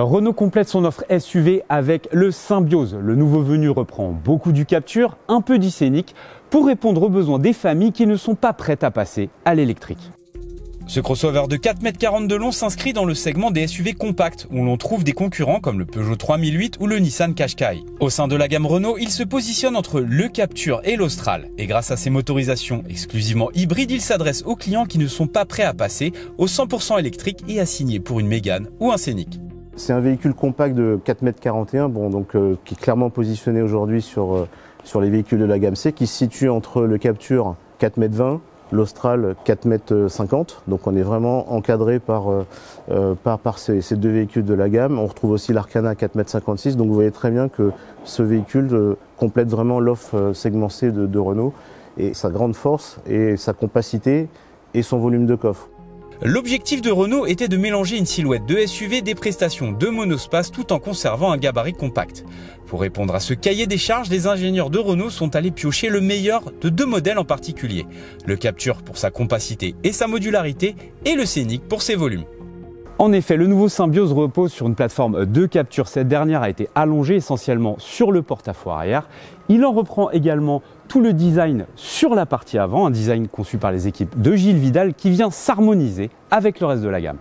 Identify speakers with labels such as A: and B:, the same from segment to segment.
A: Renault complète son offre SUV avec le Symbiose. Le nouveau venu reprend beaucoup du Captur, un peu du Scénic, pour répondre aux besoins des familles qui ne sont pas prêtes à passer à l'électrique. Ce crossover de 4,40 m de long s'inscrit dans le segment des SUV compacts, où l'on trouve des concurrents comme le Peugeot 3008 ou le Nissan Qashqai. Au sein de la gamme Renault, il se positionne entre le Captur et l'Austral. Et grâce à ses motorisations exclusivement hybrides, il s'adresse aux clients qui ne sont pas prêts à passer au 100% électrique et à signer pour une Mégane ou un Scénic.
B: C'est un véhicule compact de 4,41 m, qui est clairement positionné aujourd'hui sur les véhicules de la gamme C, qui se situe entre le Captur 4,20 m, l'Austral 4,50 m, donc on est vraiment encadré par ces deux véhicules de la gamme. On retrouve aussi l'Arcana 4,56 m, donc vous voyez très bien que ce véhicule complète vraiment l'offre segment C de Renault, et sa grande force et sa compacité et son volume de coffre.
A: L'objectif de Renault était de mélanger une silhouette de SUV des prestations de monospace tout en conservant un gabarit compact. Pour répondre à ce cahier des charges, les ingénieurs de Renault sont allés piocher le meilleur de deux modèles en particulier. Le Captur pour sa compacité et sa modularité et le Scénic pour ses volumes. En effet, le nouveau Symbiose repose sur une plateforme de Captur. Cette dernière a été allongée essentiellement sur le porte-à-faux arrière. Il en reprend également tout le design sur la partie avant, un design conçu par les équipes de Gilles Vidal qui vient s'harmoniser avec le reste de la gamme.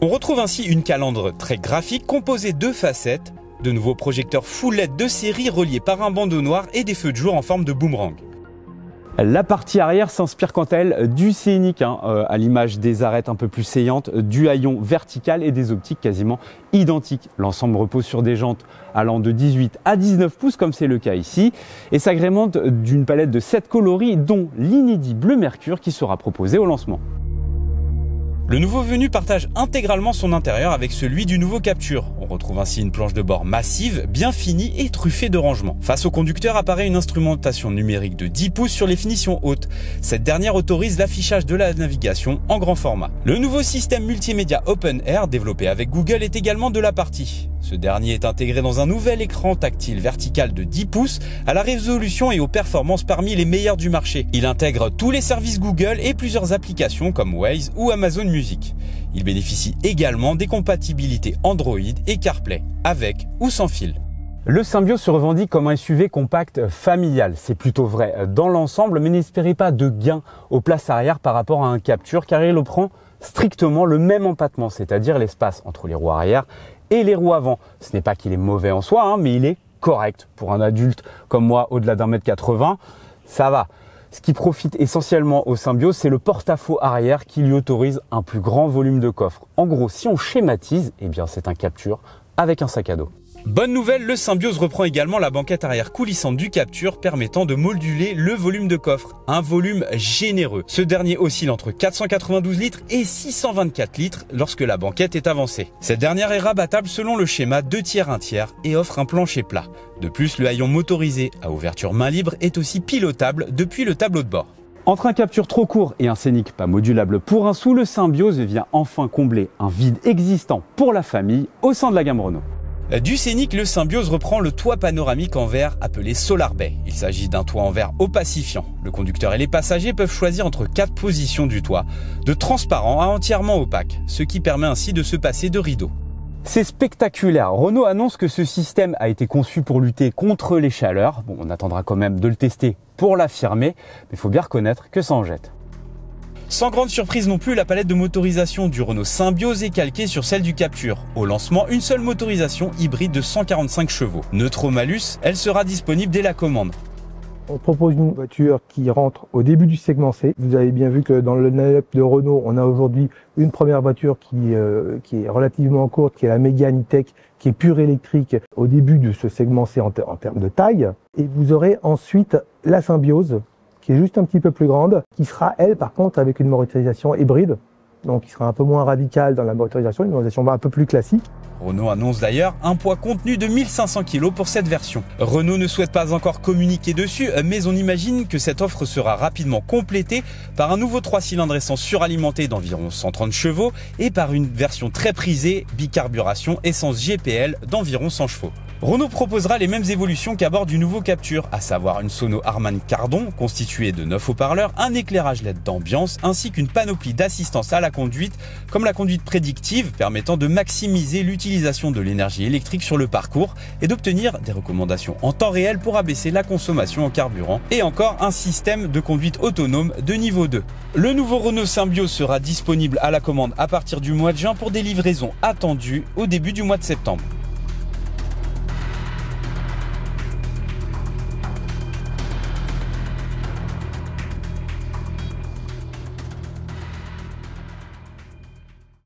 A: On retrouve ainsi une calandre très graphique composée de facettes, de nouveaux projecteurs full LED de série reliés par un bandeau noir et des feux de jour en forme de boomerang. La partie arrière s'inspire quant à elle du Scénic, à l'image des arêtes un peu plus saillantes, du haillon vertical et des optiques quasiment identiques. L'ensemble repose sur des jantes allant de 18 à 19 pouces comme c'est le cas ici et s'agrémente d'une palette de 7 coloris dont l'inédit bleu mercure qui sera proposé au lancement. Le nouveau venu partage intégralement son intérieur avec celui du nouveau Captur. On retrouve ainsi une planche de bord massive, bien finie et truffée de rangements. Face au conducteur apparaît une instrumentation numérique de 10 pouces sur les finitions hautes. Cette dernière autorise l'affichage de la navigation en grand format. Le nouveau système multimédia Open Air développé avec Google est également de la partie. Ce dernier est intégré dans un nouvel écran tactile vertical de 10 pouces à la résolution et aux performances parmi les meilleurs du marché. Il intègre tous les services Google et plusieurs applications comme Waze ou Amazon Music. Il bénéficie également des compatibilités Android et CarPlay, avec ou sans fil. Le Symbiose se revendique comme un SUV compact familial. C'est plutôt vrai dans l'ensemble, mais n'espérez pas de gain aux places arrière par rapport à un Captur car il reprend strictement le même empattement, c'est-à-dire l'espace entre les roues arrière et les roues avant. Ce n'est pas qu'il est mauvais en soi, mais il est correct. Pour un adulte comme moi, au-delà d'1,80 m, ça va. Ce qui profite essentiellement au Symbiose, c'est le porte-à-faux arrière qui lui autorise un plus grand volume de coffre. En gros, si on schématise, eh bien c'est un Captur avec un sac à dos. Bonne nouvelle, le Symbiose reprend également la banquette arrière coulissante du Captur permettant de moduler le volume de coffre. Un volume généreux. Ce dernier oscille entre 492 litres et 624 litres lorsque la banquette est avancée. Cette dernière est rabattable selon le schéma 2 tiers 1 tiers et offre un plancher plat. De plus, le haillon motorisé à ouverture main libre est aussi pilotable depuis le tableau de bord. Entre un Captur trop court et un Scénic pas modulable pour un sou, le Symbiose vient enfin combler un vide existant pour la famille au sein de la gamme Renault. Du Scénic, le Symbiose reprend le toit panoramique en verre appelé Solar Bay. Il s'agit d'un toit en verre opacifiant. Le conducteur et les passagers peuvent choisir entre 4 positions du toit, de transparent à entièrement opaque, ce qui permet ainsi de se passer de rideaux. C'est spectaculaire. Renault annonce que ce système a été conçu pour lutter contre les chaleurs. Bon, on attendra quand même de le tester pour l'affirmer, mais il faut bien reconnaître que ça en jette. Sans grande surprise non plus, la palette de motorisation du Renault Symbiose est calquée sur celle du Captur. Au lancement, une seule motorisation hybride de 145 chevaux. Neutro malus, elle sera disponible dès la commande.
C: On propose une voiture qui rentre au début du segment C. Vous avez bien vu que dans le line-up de Renault, on a aujourd'hui une première voiture qui est relativement courte, qui est la Mégane E-Tech, qui est pure électrique au début de ce segment C en termes de taille. Et vous aurez ensuite la Symbiose, qui est juste un petit peu plus grande, qui sera, elle, par contre, avec une motorisation hybride, donc qui sera un peu moins radicale dans la motorisation, une motorisation un peu plus classique.
A: Renault annonce d'ailleurs un poids contenu de 1500 kg pour cette version. Renault ne souhaite pas encore communiquer dessus, mais on imagine que cette offre sera rapidement complétée par un nouveau 3 cylindres essence suralimenté d'environ 130 chevaux et par une version très prisée, bicarburation essence GPL d'environ 100 chevaux. Renault proposera les mêmes évolutions qu'à bord du nouveau Captur, à savoir une sono Harman Kardon constituée de 9 haut-parleurs, un éclairage LED d'ambiance ainsi qu'une panoplie d'assistance à la conduite comme la conduite prédictive permettant de maximiser l'utilisation de l'énergie électrique sur le parcours et d'obtenir des recommandations en temps réel pour abaisser la consommation en carburant et encore un système de conduite autonome de niveau 2. Le nouveau Renault Symbio sera disponible à la commande à partir du mois de juin pour des livraisons attendues au début du mois de septembre.